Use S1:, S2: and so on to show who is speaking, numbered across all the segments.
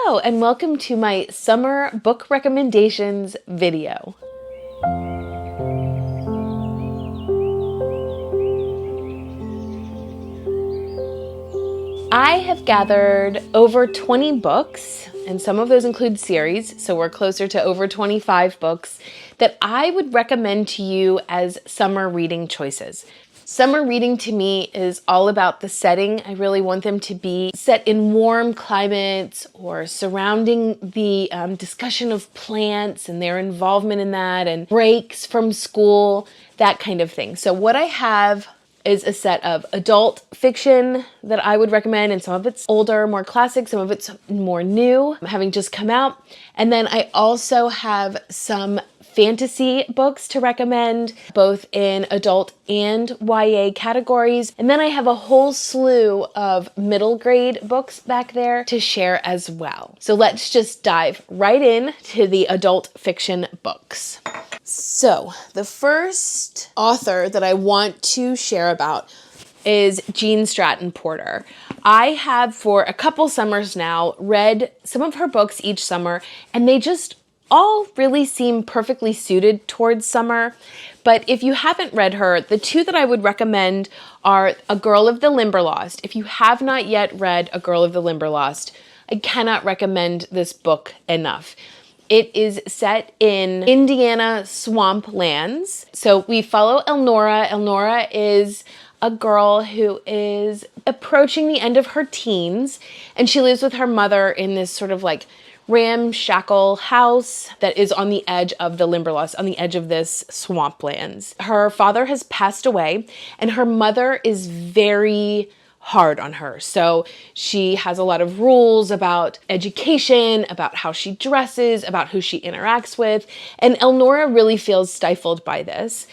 S1: Hello and welcome to my summer book recommendations video. I have gathered over 20 books, and some of those include series, so we're closer to over 25 books that I would recommend to you as summer reading choices. Summer reading to me is all about the setting. I really want them to be set in warm climates or surrounding the discussion of plants and their involvement in that and breaks from school, that kind of thing. So what I have is a set of adult fiction that I would recommend, and some of it's older, more classic, some of it's more new, having just come out. And then I also have some fantasy books to recommend, both in adult and YA categories. And then I have a whole slew of middle grade books back there to share as well. So let's just dive right in to the adult fiction books. So the first author that I want to share about is Jean Stratton Porter. I have for a couple summers now read some of her books each summer, and they just all really seem perfectly suited towards summer. But if you haven't read her, the two that I would recommend are A Girl of the Limberlost. If you have not yet read A Girl of the Limberlost, I cannot recommend this book enough. It is set in Indiana swamp lands. So we follow Elnora. Elnora is a girl who is approaching the end of her teens, and she lives with her mother in this sort of like ramshackle house that is on the edge of the Limberlost, on the edge of this swamplands. Her father has passed away, and her mother is very hard on her. So she has a lot of rules about education, about how she dresses, about who she interacts with, and Elnora really feels stifled by this.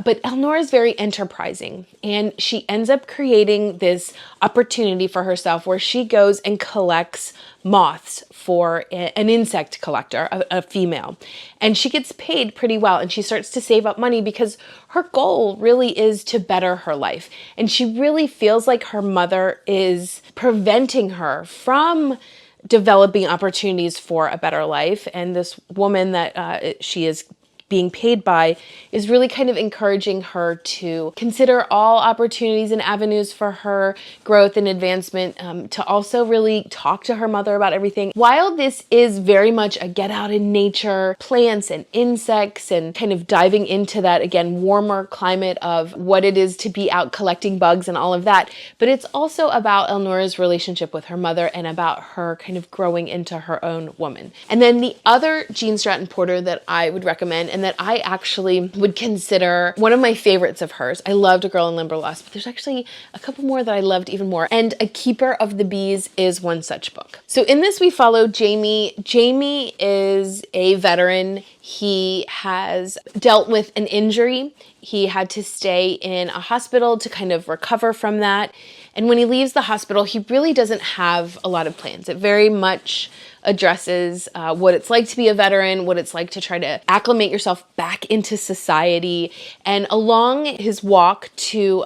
S1: But Elnora is very enterprising, and she ends up creating this opportunity for herself where she goes and collects moths for an insect collector, a female, and she gets paid pretty well, and she starts to save up money because her goal really is to better her life, and she really feels like her mother is preventing her from developing opportunities for a better life, and this woman that she is being paid by is really kind of encouraging her to consider all opportunities and avenues for her growth and advancement, to also really talk to her mother about everything. While this is very much a get out in nature, plants and insects, and kind of diving into that, again, warmer climate of what it is to be out collecting bugs and all of that, but it's also about Elnora's relationship with her mother and about her kind of growing into her own woman. And then the other Jean Stratton Porter that I would recommend, and that I actually would consider one of my favorites of hers. I loved A Girl in Limberlost, but there's actually a couple more that I loved even more. And A Keeper of the Bees is one such book. So in this we follow Jamie. Jamie is a veteran. He has dealt with an injury. He had to stay in a hospital to kind of recover from that. And when he leaves the hospital, he really doesn't have a lot of plans. It very much addresses what it's like to be a veteran, what it's like to try to acclimate yourself back into society. And along his walk to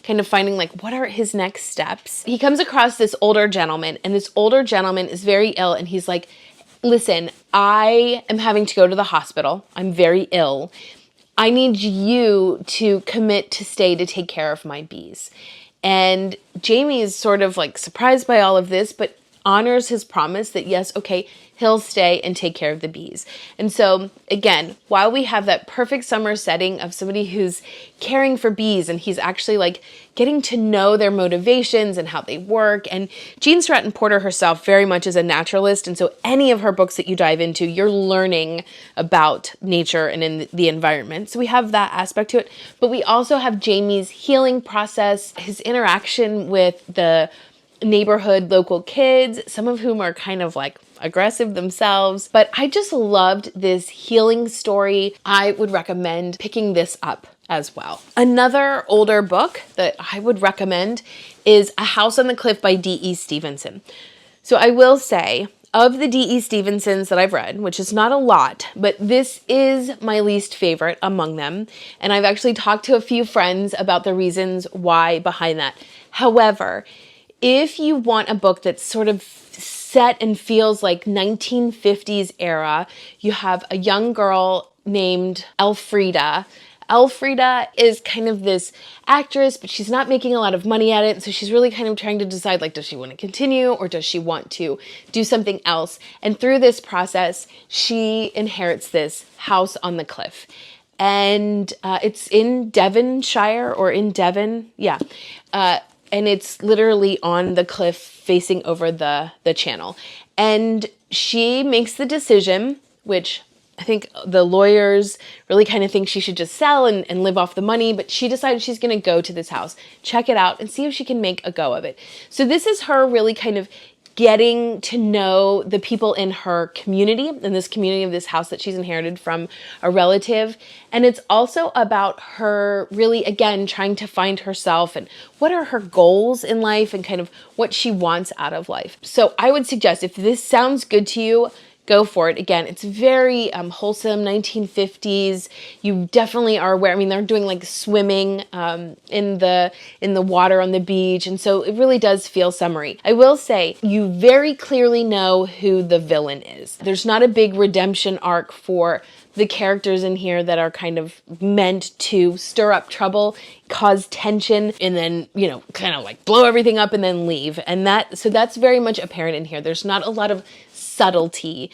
S1: kind of finding like what are his next steps, he comes across this older gentleman, and this older gentleman is very ill, and he's like, listen, I am having to go to the hospital. I'm very ill. I need you to commit to stay to take care of my bees. And Jamie is sort of like surprised by all of this, but honors his promise that yes, okay, he'll stay and take care of the bees. And so again, while we have that perfect summer setting of somebody who's caring for bees, and he's actually like getting to know their motivations and how they work. And Jean Stratton Porter herself very much is a naturalist. And so any of her books that you dive into, you're learning about nature and in the environment. So we have that aspect to it, but we also have Jamie's healing process, his interaction with the neighborhood local kids, some of whom are kind of like aggressive themselves. But I just loved this healing story. I would recommend picking this up as well. Another older book that I would recommend is A House on the Cliff by D.E. Stevenson. So I will say, of the D.E. Stevensons that I've read, which is not a lot, but this is my least favorite among them. And I've actually talked to a few friends about the reasons why behind that. However, if you want a book that's sort of set and feels like 1950s era. You have a young girl named Elfrida. Elfrida is kind of this actress, but she's not making a lot of money at it. So she's really kind of trying to decide, like, does she want to continue or does she want to do something else? And through this process, she inherits this house on the cliff. And it's in Devonshire or in Devon. Yeah. And it's literally on the cliff facing over the channel. And she makes the decision, which I think the lawyers really kind of think she should just sell and live off the money, but she decided she's going to go to this house, check it out, and see if she can make a go of it. So this is her really kind of getting to know the people in her community, in this community of this house that she's inherited from a relative. And it's also about her really, again, trying to find herself and what are her goals in life and kind of what she wants out of life. So I would suggest, if this sounds good to you, go for it. Again, it's very wholesome, 1950s. You definitely are aware. I mean, they're doing like swimming in the water on the beach. And so it really does feel summery. I will say you very clearly know who the villain is. There's not a big redemption arc for the characters in here that are kind of meant to stir up trouble, cause tension, and then, you know, kind of like blow everything up and then leave. And so that's very much apparent in here. There's not a lot of subtlety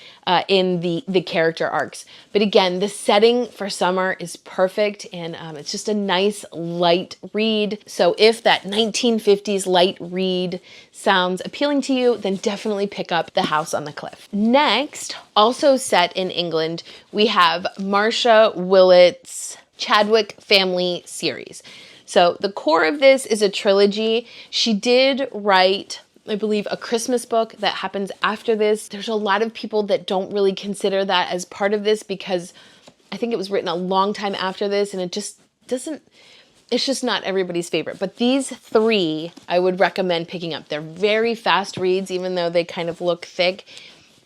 S1: in the character arcs. But again, the setting for summer is perfect, and it's just a nice light read. So if that 1950s light read sounds appealing to you, then definitely pick up The House on the Cliff. Next, also set in England, we have Marcia Willet's Chadwick Family series. So the core of this is a trilogy. She did write, I believe, a Christmas book that happens after this. There's a lot of people that don't really consider that as part of this because I think it was written a long time after this, and it just doesn't, it's just not everybody's favorite. But these three I would recommend picking up. They're very fast reads, even though they kind of look thick.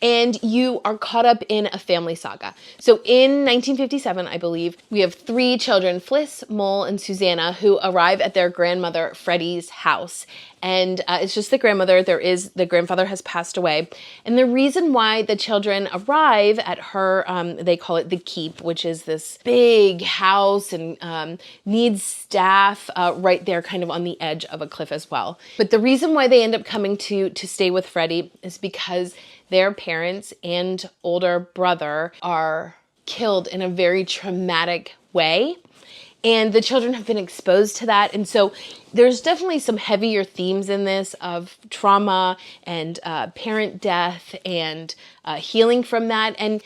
S1: And you are caught up in a family saga. So in 1957, I believe, we have three children, Fliss, Mole, and Susanna, who arrive at their grandmother Freddie's house. And it's just the grandmother. The grandfather has passed away. And the reason why the children arrive at her, they call it the keep, which is this big house and needs staff right there kind of on the edge of a cliff as well. But the reason why they end up coming to stay with Freddie is because their parents and older brother are killed in a very traumatic way. And the children have been exposed to that. And so there's definitely some heavier themes in this of trauma and parent death and healing from that. And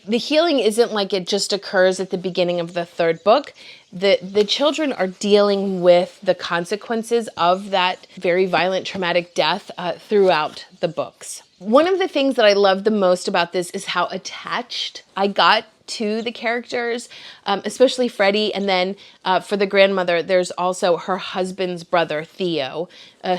S1: the healing isn't like it just occurs at the beginning of the third book. The children are dealing with the consequences of that very violent, traumatic death throughout the books. One of the things that I love the most about this is how attached I got to the characters, especially Freddie. And then for the grandmother, there's also her husband's brother, Theo,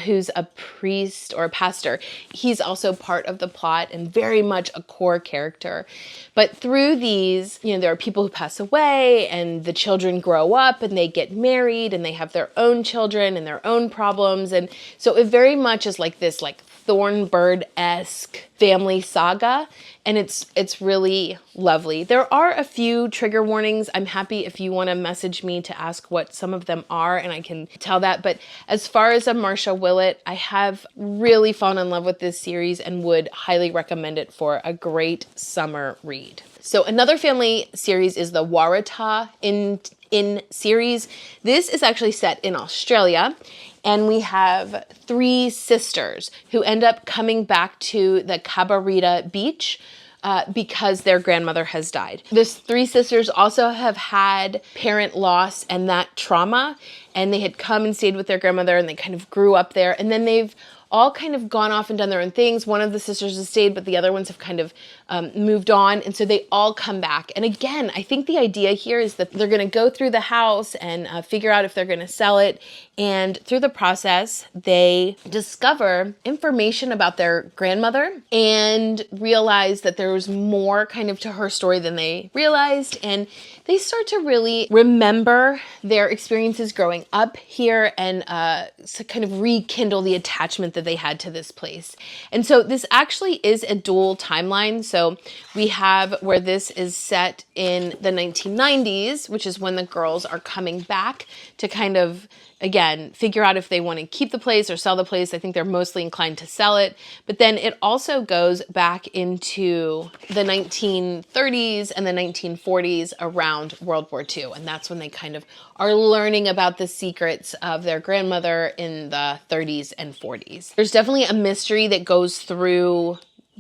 S1: who's a priest or a pastor. He's also part of the plot and very much a core character. But through these, you know, there are people who pass away and the children grow up and they get married and they have their own children and their own problems. And so it very much is like this like Thornbird-esque family saga, and it's really lovely. There are a few trigger warnings. I'm happy if you want to message me to ask what some of them are, and I can tell that. But as far as a Marcia Willet, I have really fallen in love with this series and would highly recommend it for a great summer read. So another family series is the Waratah in series. This is actually set in Australia. And we have three sisters who end up coming back to the Cabarita beach because their grandmother has died. These three sisters also have had parent loss and that trauma, and they had come and stayed with their grandmother and they kind of grew up there. And then they've all kind of gone off and done their own things. One of the sisters has stayed, but the other ones have kind of moved on. And so they all come back. And again, I think the idea here is that they're going to go through the house and figure out if they're going to sell it. And through the process, they discover information about their grandmother and realize that there was more kind of to her story than they realized. And they start to really remember their experiences growing up here and to kind of rekindle the attachment that they had to this place. And so this actually is a dual timeline. So we have where this is set in the 1990s, which is when the girls are coming back to kind of, again, figure out if they want to keep the place or sell the place. I think they're mostly inclined to sell it. But then it also goes back into the 1930s and the 1940s around World War II. And that's when they kind of are learning about the secrets of their grandmother in the 30s and 40s. There's definitely a mystery that goes through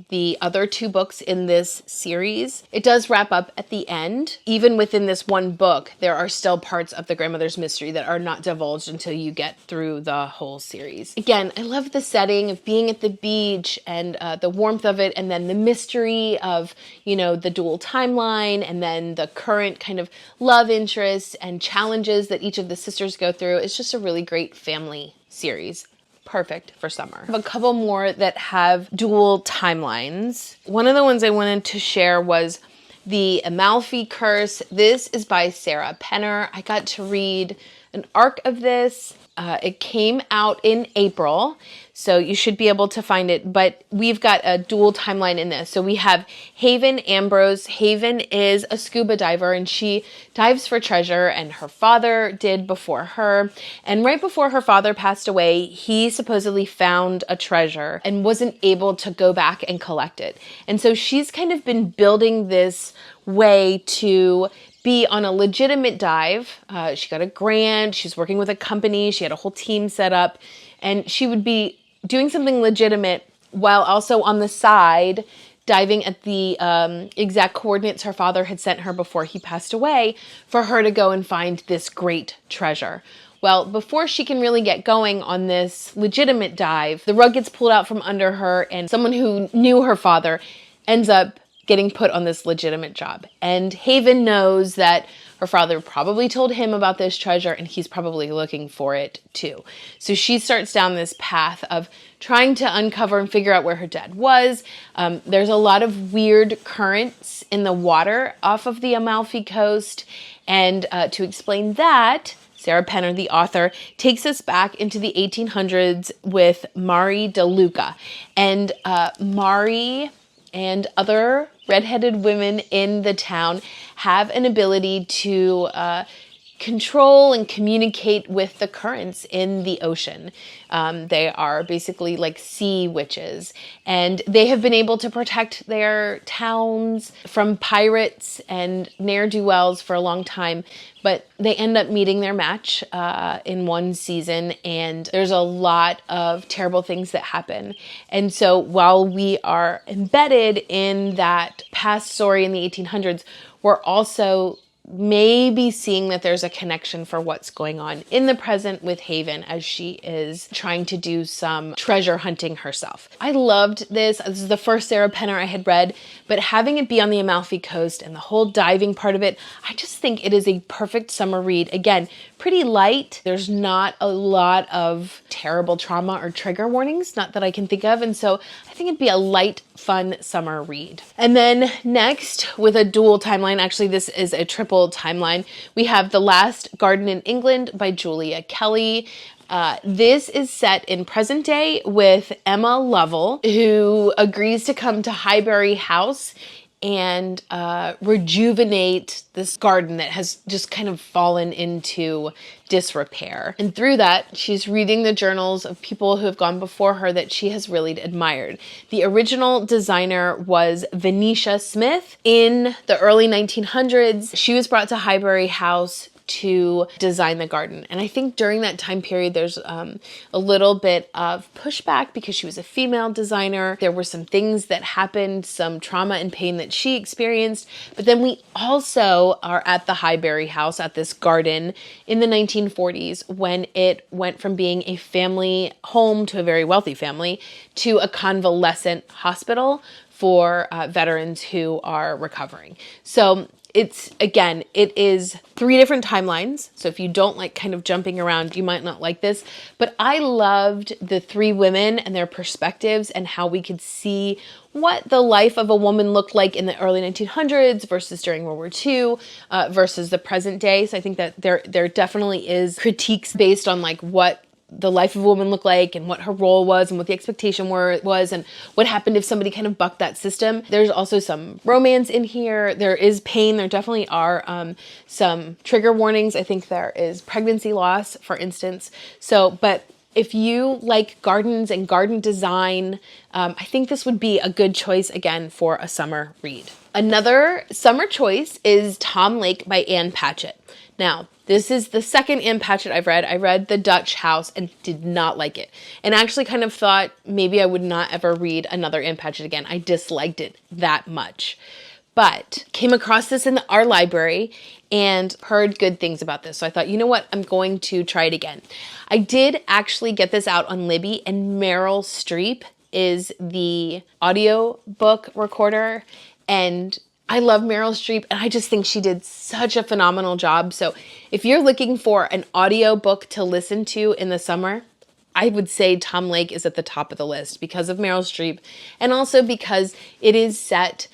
S1: the other two books in this series. It does wrap up at the end. Even within this one book, there are still parts of the grandmother's mystery that are not divulged until you get through the whole series. Again, I love the setting of being at the beach and the warmth of it, and then the mystery of, you know, the dual timeline, and then the current kind of love interests and challenges that each of the sisters go through. It's just a really great family series. Perfect for summer. I have a couple more that have dual timelines. One of the ones I wanted to share was the Amalfi Curse. This is by Sarah Penner. I got to read an arc of this. It came out in April, so you should be able to find it, but we've got a dual timeline in this. So we have Haven Ambrose. Haven is a scuba diver, and she dives for treasure, and her father did before her. And right before her father passed away, he supposedly found a treasure and wasn't able to go back and collect it. And so she's kind of been building this way to be on a legitimate dive. She got a grant. She's working with a company. She had a whole team set up, and she would be doing something legitimate while also on the side diving at the exact coordinates her father had sent her before he passed away for her to go and find this great treasure. Well, before she can really get going on this legitimate dive, the rug gets pulled out from under her, and someone who knew her father ends up getting put on this legitimate job. And Haven knows that her father probably told him about this treasure, and he's probably looking for it too. So she starts down this path of trying to uncover and figure out where her dad was. There's a lot of weird currents in the water off of the Amalfi Coast. And to explain that, Sarah Penner, the author, takes us back into the 1800s with Mari de Luca. And Mari and other redheaded women in the town have an ability to control and communicate with the currents in the ocean. They are basically like sea witches, and they have been able to protect their towns from pirates and ne'er-do-wells for a long time, but they end up meeting their match in one season, and there's a lot of terrible things that happen. And so while we are embedded in that past story in the 1800s, we're also maybe seeing that there's a connection for what's going on in the present with Haven as she is trying to do some treasure hunting herself. I loved this. This is the first Sarah Penner I had read, but having it be on the Amalfi Coast and the whole diving part of it, I just think it is a perfect summer read. Again, pretty light. There's not a lot of terrible trauma or trigger warnings, not that I can think of. And so I think it'd be a light, fun summer read. And then next, with a dual timeline, actually this is a triple timeline, we have The Last Garden in England by Julia Kelly. This is set in present day with Emma Lovell, who agrees to come to Highbury House and rejuvenate this garden that has just kind of fallen into disrepair. And through that, she's reading the journals of people who have gone before her that she has really admired. The original designer was Venetia Smith. In the early 1900s, she was brought to Highbury House to design the garden. And I think during that time period, there's a little bit of pushback because she was a female designer. There were some things that happened, some trauma and pain that she experienced. But then we also are at the Highbury House, at this garden in the 1940s, when it went from being a family home to a very wealthy family to a convalescent hospital for veterans who are recovering. So it is 3 different timelines. So if you don't like kind of jumping around, you might not like this. But I loved the 3 women and their perspectives and how we could see what the life of a woman looked like in the early 1900s versus during World War II versus the present day. So I think that there definitely is critiques based on like what the life of a woman looked like and what her role was and what the expectation was and what happened if somebody kind of bucked that system. There's also some romance in here. There is pain. There definitely are some trigger warnings. I think there is pregnancy loss, for instance. So, but if you like gardens and garden design, I think this would be a good choice again for a summer read. Another summer choice is Tom Lake by Ann Patchett. Now, this is the second Ann Patchett I've read. I read The Dutch House and did not like it. And actually kind of thought maybe I would not ever read another Ann Patchett again. I disliked it that much. But came across this in our library and heard good things about this. So I thought, you know what? I'm going to try it again. I did actually get this out on Libby, and Meryl Streep is the audiobook recorder. And I love Meryl Streep, and I just think she did such a phenomenal job. So if you're looking for an audiobook to listen to in the summer, I would say Tom Lake is at the top of the list because of Meryl Streep, and also because it is set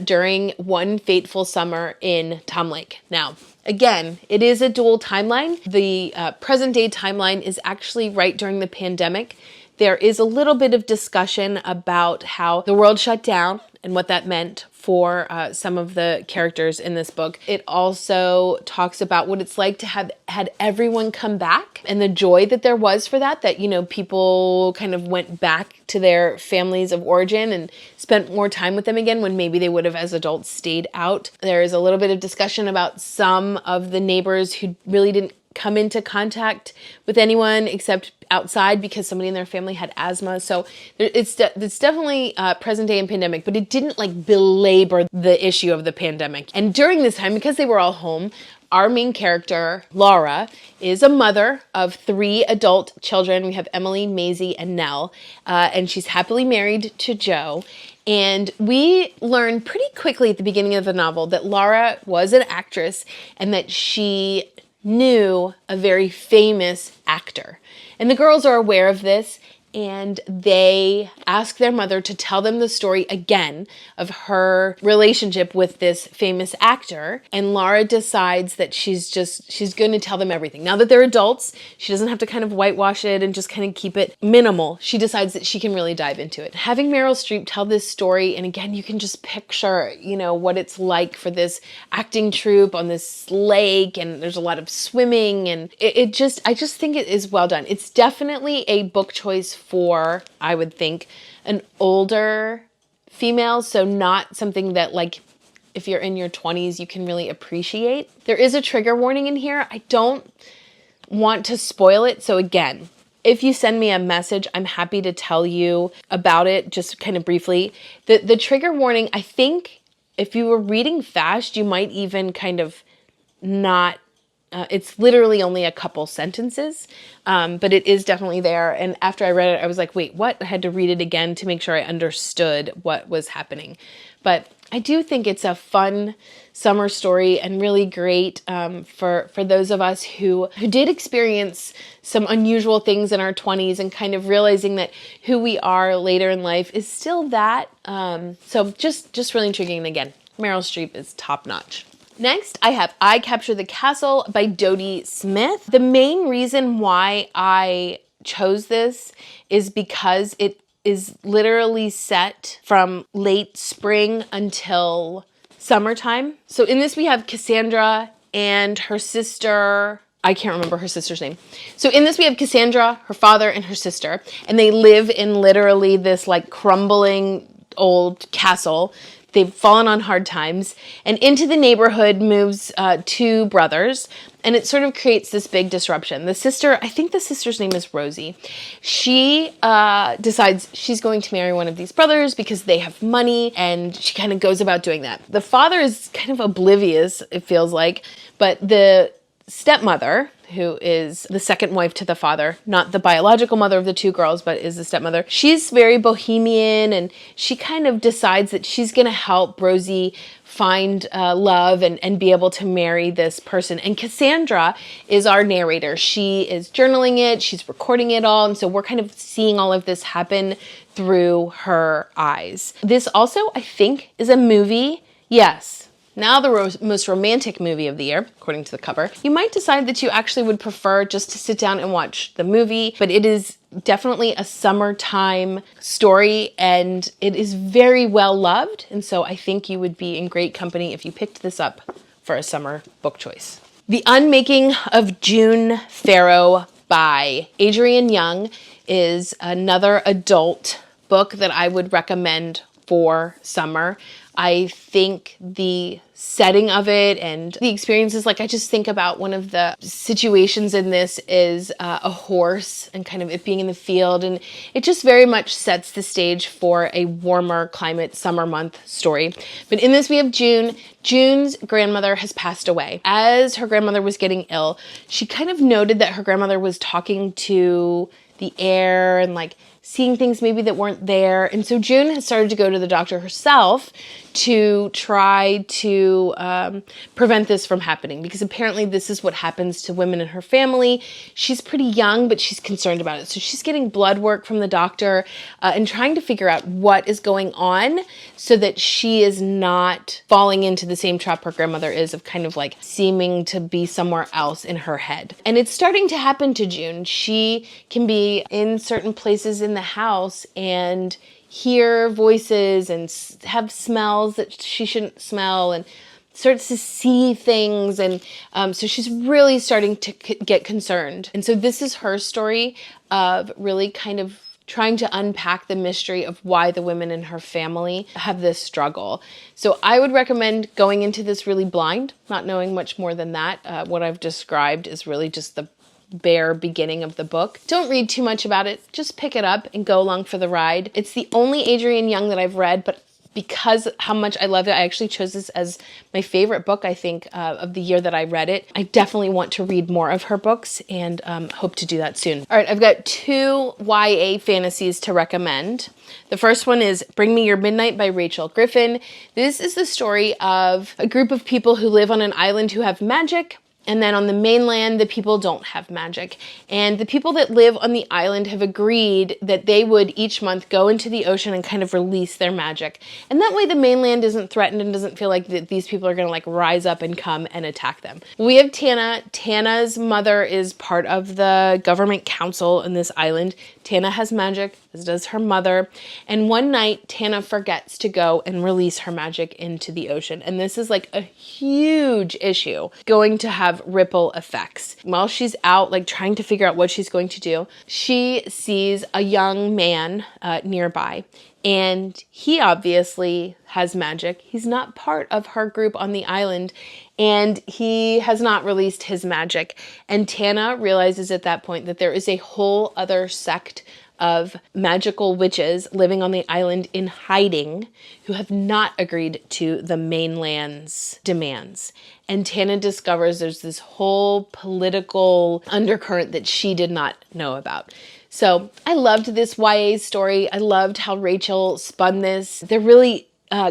S1: during one fateful summer in Tom Lake. Now, again, it is a dual timeline. The present day timeline is actually right during the pandemic. There is a little bit of discussion about how the world shut down and what that meant for some of the characters in this book. It also talks about what it's like to have had everyone come back and the joy that there was for that, you know, people kind of went back to their families of origin and spent more time with them again when maybe they would have as adults stayed out. There is a little bit of discussion about some of the neighbors who really didn't come into contact with anyone except outside because somebody in their family had asthma. So it's definitely present day and pandemic, but it didn't like belabor the issue of the pandemic. And during this time, because they were all home, our main character, Laura, is a mother of 3 adult children. We have Emily, Maisie, and Nell, and she's happily married to Joe. And we learn pretty quickly at the beginning of the novel that Laura was an actress and that she knew a very famous actor. And the girls are aware of this, and they ask their mother to tell them the story again of her relationship with this famous actor. And Laura decides that she's going to tell them everything. Now that they're adults, she doesn't have to kind of whitewash it and just kind of keep it minimal. She decides that she can really dive into it. Having Meryl Streep tell this story, and again, you can just picture, you know, what it's like for this acting troupe on this lake, and there's a lot of swimming, and I just think it is well done. It's definitely a book choice for, I would think, an older female. So not something that, like, if you're in your 20s, you can really appreciate. There is a trigger warning in here. I don't want to spoil it. So again, if you send me a message, I'm happy to tell you about it just kind of briefly. The trigger warning, I think if you were reading fast, you might even kind of not it's literally only a couple sentences, but it is definitely there. And after I read it, I was like, wait, what? I had to read it again to make sure I understood what was happening. But I do think it's a fun summer story and really great for those of us who did experience some unusual things in our 20s and kind of realizing that who we are later in life is still that. So just really intriguing. And again, Meryl Streep is top notch. Next, I have I Capture the Castle by Dodie Smith. The main reason why I chose this is because it is literally set from late spring until summertime. So in this we have Cassandra and her sister. I can't remember her sister's name. So in this we have Cassandra, her father, and her sister, and they live in literally this like crumbling old castle. They've fallen on hard times, and into the neighborhood moves 2 brothers, and it sort of creates this big disruption. The sister, I think the sister's name is Rosie. She decides she's going to marry one of these brothers because they have money, and she kind of goes about doing that. The father is kind of oblivious, it feels like, but the stepmother, who is the second wife to the father, not the biological mother of the 2 girls, but is the stepmother. She's very bohemian, and she kind of decides that she's going to help Rosie find love and be able to marry this person. And Cassandra is our narrator. She is journaling it, she's recording it all, and so we're kind of seeing all of this happen through her eyes. This also, I think, is a movie. Yes. Now the most romantic movie of the year, according to the cover. You might decide that you actually would prefer just to sit down and watch the movie, but it is definitely a summertime story and it is very well loved. And so I think you would be in great company if you picked this up for a summer book choice. The Unmaking of June Farrow by Adrienne Young is another adult book that I would recommend for summer. I think the setting of it and the experiences, like I just think about one of the situations in this is a horse and kind of it being in the field, and it just very much sets the stage for a warmer climate summer month story. But in this we have June. June's grandmother has passed away. As her grandmother was getting ill, she kind of noted that her grandmother was talking to the air and like seeing things maybe that weren't there. And so June has started to go to the doctor herself to try to prevent this from happening, because apparently this is what happens to women in her family. She's pretty young, but she's concerned about it. So she's getting blood work from the doctor and trying to figure out what is going on so that she is not falling into the same trap her grandmother is of kind of like seeming to be somewhere else in her head. And it's starting to happen to June. She can be in certain places in the house and hear voices and have smells that she shouldn't smell and starts to see things. And so she's really starting to get concerned. And so this is her story of really kind of trying to unpack the mystery of why the women in her family have this struggle. So I would recommend going into this really blind, not knowing much more than that. What I've described is really just the bare beginning of the book. Don't read too much about it. Just pick it up and go along for the ride. It's the only Adrienne Young that I've read, but because how much I love it, I actually chose this as my favorite book, I think, of the year that I read it. I definitely want to read more of her books and hope to do that soon. All right, I've got 2 YA fantasies to recommend. The first one is Bring Me Your Midnight by Rachel Griffin. This is the story of a group of people who live on an island who have magic. And then on the mainland, the people don't have magic. And the people that live on the island have agreed that they would each month go into the ocean and kind of release their magic. And that way the mainland isn't threatened and doesn't feel like that these people are going to like rise up and come and attack them. We have Tana. Tana's mother is part of the government council in this island. Tana has magic, as does her mother. And one night, Tana forgets to go and release her magic into the ocean. And this is like a huge issue going to have ripple effects. While she's out like trying to figure out what she's going to do, she sees a young man nearby, and he obviously has magic. He's not part of her group on the island, and he has not released his magic. And Tana realizes at that point that there is a whole other sect of magical witches living on the island in hiding who have not agreed to the mainland's demands. And Tana discovers there's this whole political undercurrent that she did not know about. So I loved this YA story. I loved how Rachel spun this. There really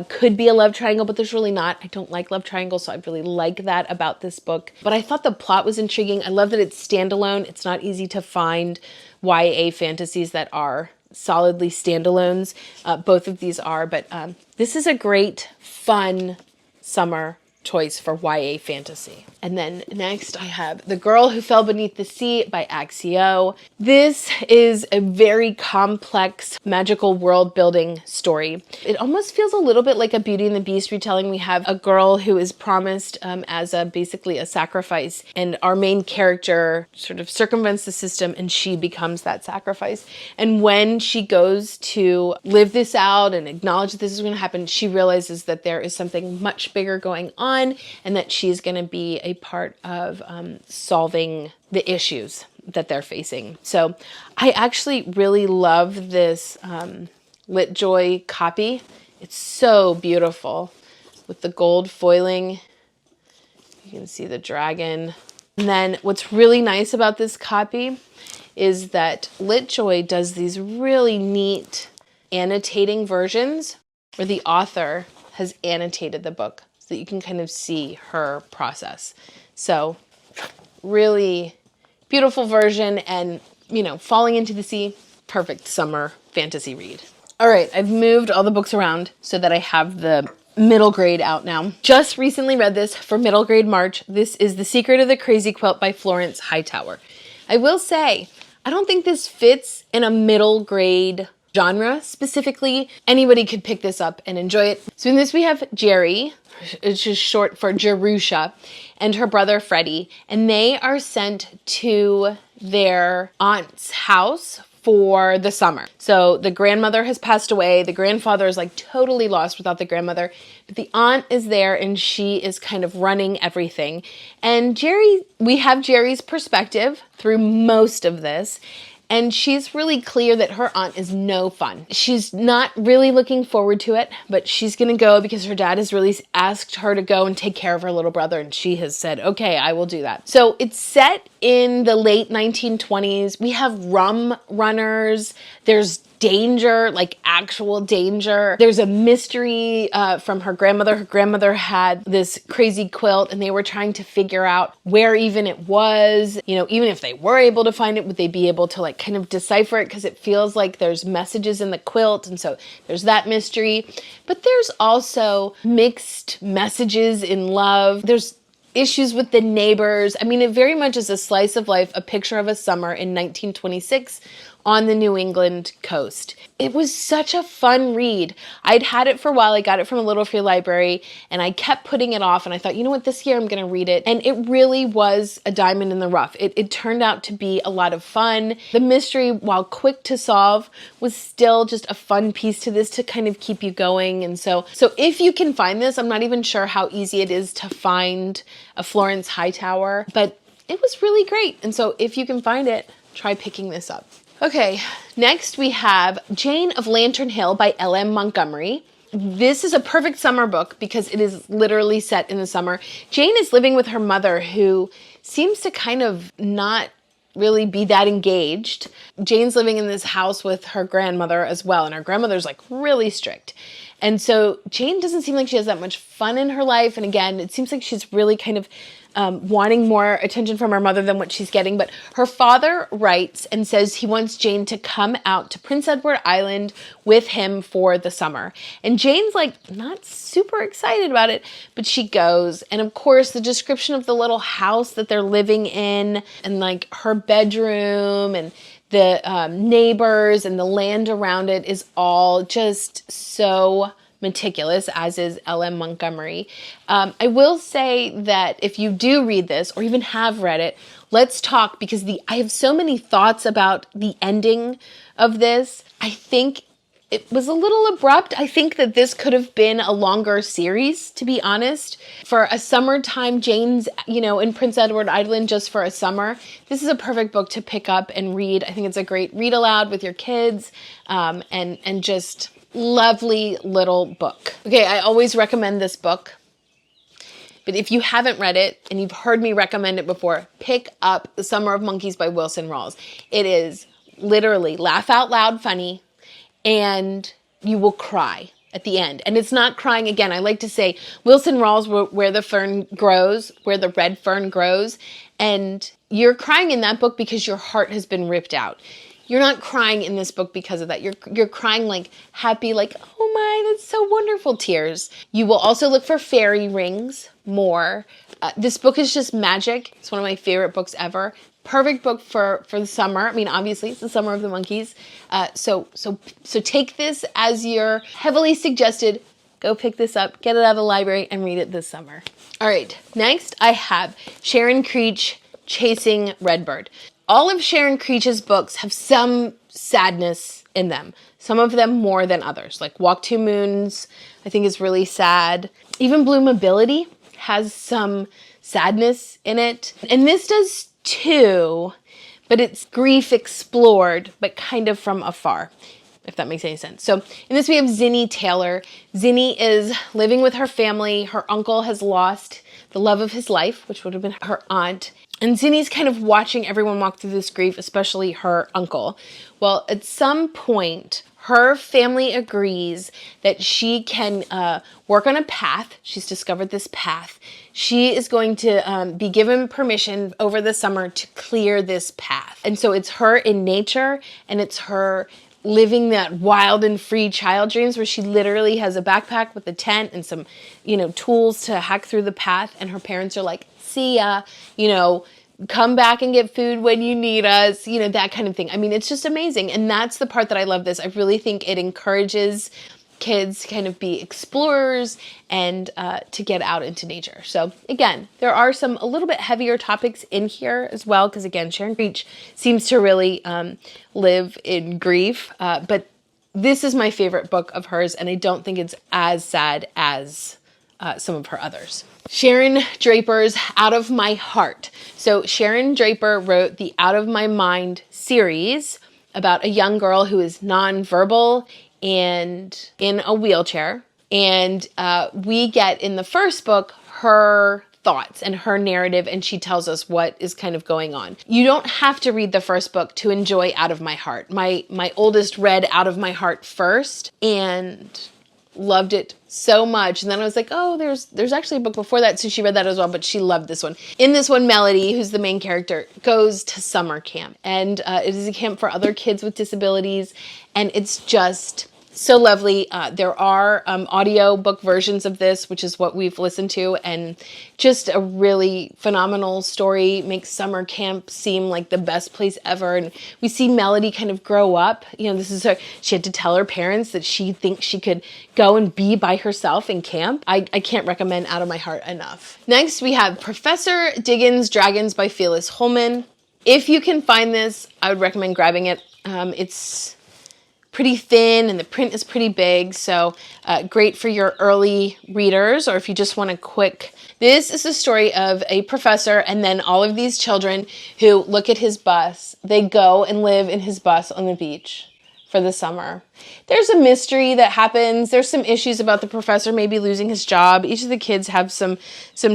S1: could be a love triangle, but there's really not. I don't like love triangles, so I really like that about this book. But I thought the plot was intriguing. I love that it's standalone. It's not easy to find YA fantasies that are solidly standalones. Both of these are, but this is a great, fun summer choice for YA fantasy. And then next I have The Girl Who Fell Beneath the Sea by Axie Oh. This is a very complex magical world building story. It almost feels a little bit like a Beauty and the Beast retelling. We have a girl who is promised as basically a sacrifice, and our main character sort of circumvents the system and she becomes that sacrifice. And when she goes to live this out and acknowledge that this is going to happen, she realizes that there is something much bigger going on and that she's going to be a part of solving the issues that they're facing. So I actually really love this LitJoy copy. It's so beautiful with the gold foiling. You can see the dragon. And then what's really nice about this copy is that LitJoy does these really neat annotating versions where the author has annotated the book so that you can kind of see her process. So really beautiful version, and, you know, Falling into the Sea, perfect summer fantasy read. All right, I've moved all the books around so that I have the middle grade out now. Just recently read this for middle grade March. This is The Secret of the Crazy Quilt by Florence Hightower. I will say, I don't think this fits in a middle grade genre specifically. Anybody could pick this up and enjoy it. So in this we have Jerry, it's just short for Jerusha, and her brother Freddie, and they are sent to their aunt's house for the summer. So the grandmother has passed away. The grandfather is like totally lost without the grandmother, but the aunt is there and she is kind of running everything. And Jerry, we have Jerry's perspective through most of this. And she's really clear that her aunt is no fun. She's not really looking forward to it, but she's gonna go because her dad has really asked her to go and take care of her little brother, and she has said, okay, I will do that. So it's set in the late 1920s. We have rum runners. There's danger, like actual danger. There's a mystery from her grandmother. Her grandmother had this crazy quilt and they were trying to figure out where even it was. You know, even if they were able to find it, would they be able to like kind of decipher it? Because it feels like there's messages in the quilt. And so there's that mystery. But there's also mixed messages in love. There's issues with the neighbors. I mean, it very much is a slice of life, a picture of a summer in 1926 on the New England coast. It was such a fun read. I'd had it for a while. I got it from a little free library and I kept putting it off and I thought, you know what, this year I'm going to read it. And it really was a diamond in the rough. It turned out to be a lot of fun. The mystery, while quick to solve, was still just a fun piece to this to kind of keep you going. And so if you can find this, I'm not even sure how easy it is to find a Florence Hightower, but it was really great. And so if you can find it, try picking this up. Okay, next we have Jane of Lantern Hill by L.M. Montgomery. This is a perfect summer book because it is literally set in the summer. Jane is living with her mother who seems to kind of not really be that engaged. Jane's living in this house with her grandmother as well, and her grandmother's like really strict. And so Jane doesn't seem like she has that much fun in her life. And again, it seems like she's really kind of wanting more attention from her mother than what she's getting. But her father writes and says he wants Jane to come out to Prince Edward Island with him for the summer. And Jane's like not super excited about it, but she goes. And of course, the description of the little house that they're living in and like her bedroom and the neighbors and the land around it is all just so meticulous, as is L.M. Montgomery. I will say that if you do read this or even have read it, let's talk because I have so many thoughts about the ending of this. I think it was a little abrupt. I think that this could have been a longer series, to be honest. For a summertime, Jane's, in Prince Edward Island just for a summer. This is a perfect book to pick up and read. I think it's a great read aloud with your kids, and just lovely little book. Okay, I always recommend this book. But if you haven't read it and you've heard me recommend it before, pick up The Summer of Monkeys by Wilson Rawls. It is literally laugh out loud funny, and you will cry at the end. And it's not crying, again, I like to say Wilson Rawls, where the fern grows, where the red fern grows, and you're crying in that book because your heart has been ripped out. You're not crying in this book because of that. You're crying like happy, like, oh my, that's so wonderful tears. You will also look for fairy rings more. This book is just magic. It's one of my favorite books ever. Perfect book for the summer. I mean, obviously, it's the summer of the monkeys. So take this as your heavily suggested. Go pick this up, get it out of the library, and read it this summer. All right, next I have Sharon Creech, Chasing Redbird. All of Sharon Creech's books have some sadness in them. Some of them more than others. Like Walk Two Moons, I think is really sad. Even Bloomability has some sadness in it. And this does too, but it's grief explored, but kind of from afar, if that makes any sense. So in this we have Zinnie Taylor. Zinnie is living with her family. Her uncle has lost the love of his life, which would have been her aunt. And Zinnie's kind of watching everyone walk through this grief, especially her uncle. Well, at some point, her family agrees that she can work on a path. She's discovered this path. She is going to be given permission over the summer to clear this path. And so it's her in nature, and it's her living that wild and free child dreams where she literally has a backpack with a tent and some, tools to hack through the path. And her parents are like, see ya, come back and get food when you need us, that kind of thing. I mean, it's just amazing. And that's the part that I love this. I really think it encourages kids to kind of be explorers and to get out into nature. So again, there are some a little bit heavier topics in here as well, because again, Sharon Creech seems to really live in grief, but this is my favorite book of hers, and I don't think it's as sad as some of her others. Sharon Draper's Out of My Heart. So Sharon Draper wrote the Out of My Mind series about a young girl who is nonverbal and in a wheelchair. And we get in the first book her thoughts and her narrative, and she tells us what is kind of going on. You don't have to read the first book to enjoy Out of My Heart. My oldest read Out of My Heart first and loved it so much. And then I was like, oh, there's actually a book before that. So she read that as well, but she loved this one. In this one, Melody, who's the main character, goes to summer camp. And it is a camp for other kids with disabilities. And it's just so lovely. There are audio book versions of this, which is what we've listened to, and just a really phenomenal story. Makes summer camp seem like the best place ever. And we see Melody kind of grow up. She had to tell her parents that she thinks she could go and be by herself in camp. I can't recommend Out of My Heart enough. Next, we have Professor Diggins' Dragons by Felice Holman. If you can find this, I would recommend grabbing it. It's pretty thin and the print is pretty big, so great for your early readers, or if you just want a quick. This is the story of a professor and then all of these children who look at his bus. They go and live in his bus on the beach for the summer. There's a mystery that happens. There's some issues about the professor maybe losing his job. Each of the kids have some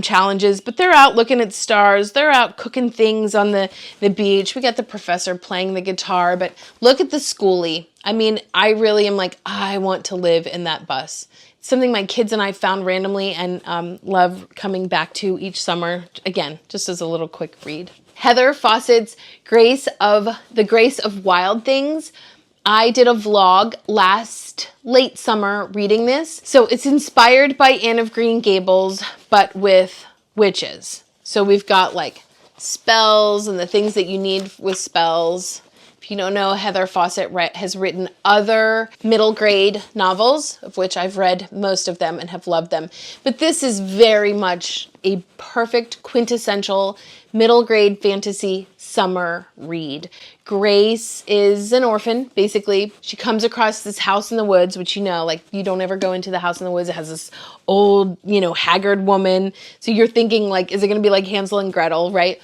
S1: challenges, but they're out looking at stars. They're out cooking things on the beach. We got the professor playing the guitar, but look at the schoolie. I mean, I really am like, I want to live in that bus. It's something my kids and I found randomly and love coming back to each summer. Again, just as a little quick read. Heather Fawcett's Grace of Wild Things. I did a vlog last late summer reading this. So it's inspired by Anne of Green Gables, but with witches. So we've got like spells and the things that you need with spells. If you don't know, Heather Fawcett has written other middle grade novels, of which I've read most of them and have loved them. But this is very much a perfect quintessential middle grade fantasy summer read. Grace is an orphan, basically. She comes across this house in the woods, which you don't ever go into the house in the woods. It has this old, haggard woman. So you're thinking like, is it going to be like Hansel and Gretel, right?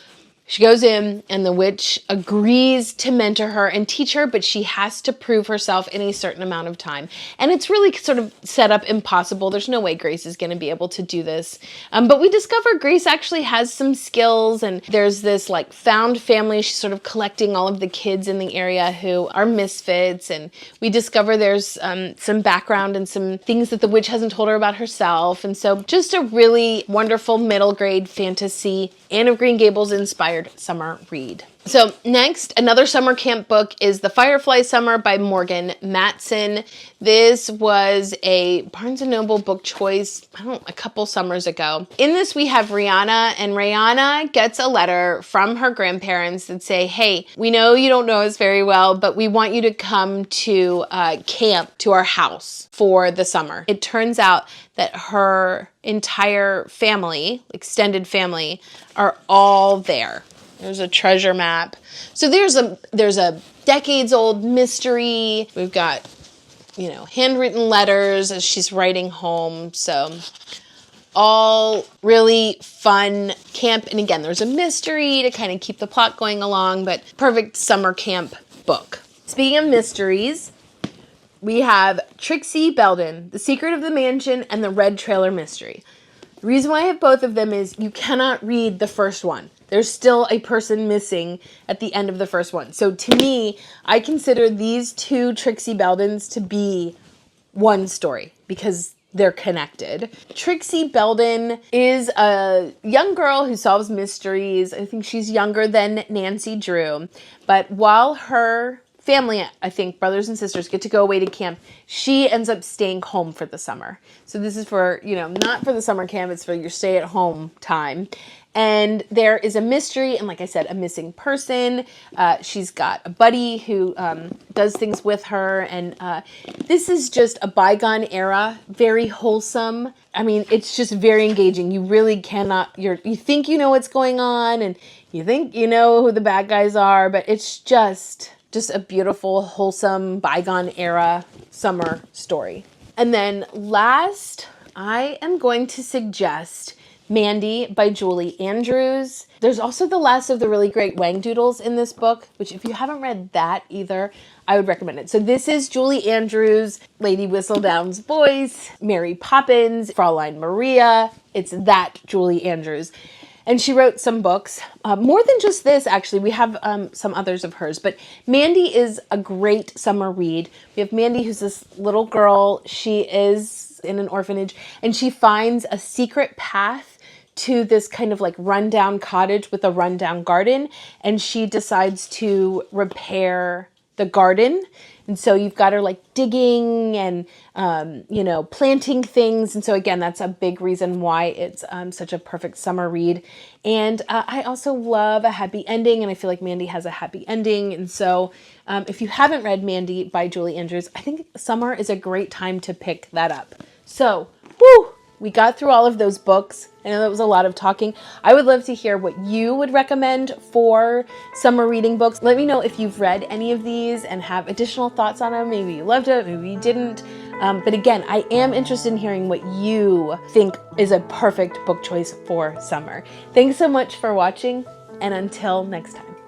S1: She goes in and the witch agrees to mentor her and teach her, but she has to prove herself in a certain amount of time. And it's really sort of set up impossible. There's no way Grace is going to be able to do this. But we discover Grace actually has some skills, and there's this like found family. She's sort of collecting all of the kids in the area who are misfits. And we discover there's some background and some things that the witch hasn't told her about herself. And so just a really wonderful middle grade fantasy, Anne of Green Gables inspired summer read. So next, another summer camp book is The Firefly Summer by Morgan Matson. This was a Barnes & Noble book choice, a couple summers ago. In this, we have Rihanna, and Rihanna gets a letter from her grandparents that say, hey, we know you don't know us very well, but we want you to come to camp to our house for the summer. It turns out that her entire family, extended family, are all there. There's a treasure map. So there's a decades old mystery. We've got, handwritten letters as she's writing home. So all really fun camp. And again, there's a mystery to kind of keep the plot going along, but perfect summer camp book. Speaking of mysteries, we have Trixie Belden, The Secret of the Mansion and The Red Trailer Mystery. The reason why I have both of them is you cannot read the first one. There's still a person missing at the end of the first one. So to me, I consider these two Trixie Beldens to be one story because they're connected. Trixie Belden is a young girl who solves mysteries. I think she's younger than Nancy Drew. But while her family, I think brothers and sisters, get to go away to camp. She ends up staying home for the summer. So this is for, not for the summer camp, it's for your stay at home time. And there is a mystery and, like I said, a missing person. She's got a buddy who does things with her. And this is just a bygone era, very wholesome. I mean, it's just very engaging. You really cannot, you think you know what's going on and you think you know who the bad guys are, but it's just a beautiful, wholesome, bygone era summer story. And then last, I am going to suggest Mandy by Julie Andrews. There's also the last of the really great Wang Doodles in this book, which if you haven't read that either, I would recommend it. So this is Julie Andrews, Lady Whistledown's voice, Mary Poppins, Fraulein Maria. It's that Julie Andrews. And she wrote some books, more than just this, actually. We have some others of hers. But Mandy is a great summer read. We have Mandy, who's this little girl. She is in an orphanage, and she finds a secret path to this kind of like rundown cottage with a rundown garden. And she decides to repair the garden. And so you've got her like digging and, planting things. And so again, that's a big reason why it's such a perfect summer read. And I also love a happy ending. And I feel like Mandy has a happy ending. And so if you haven't read Mandy by Julie Andrews, I think summer is a great time to pick that up. So, we got through all of those books. I know that was a lot of talking. I would love to hear what you would recommend for summer reading books. Let me know if you've read any of these and have additional thoughts on them. Maybe you loved it, maybe you didn't. But again, I am interested in hearing what you think is a perfect book choice for summer. Thanks so much for watching, and until next time.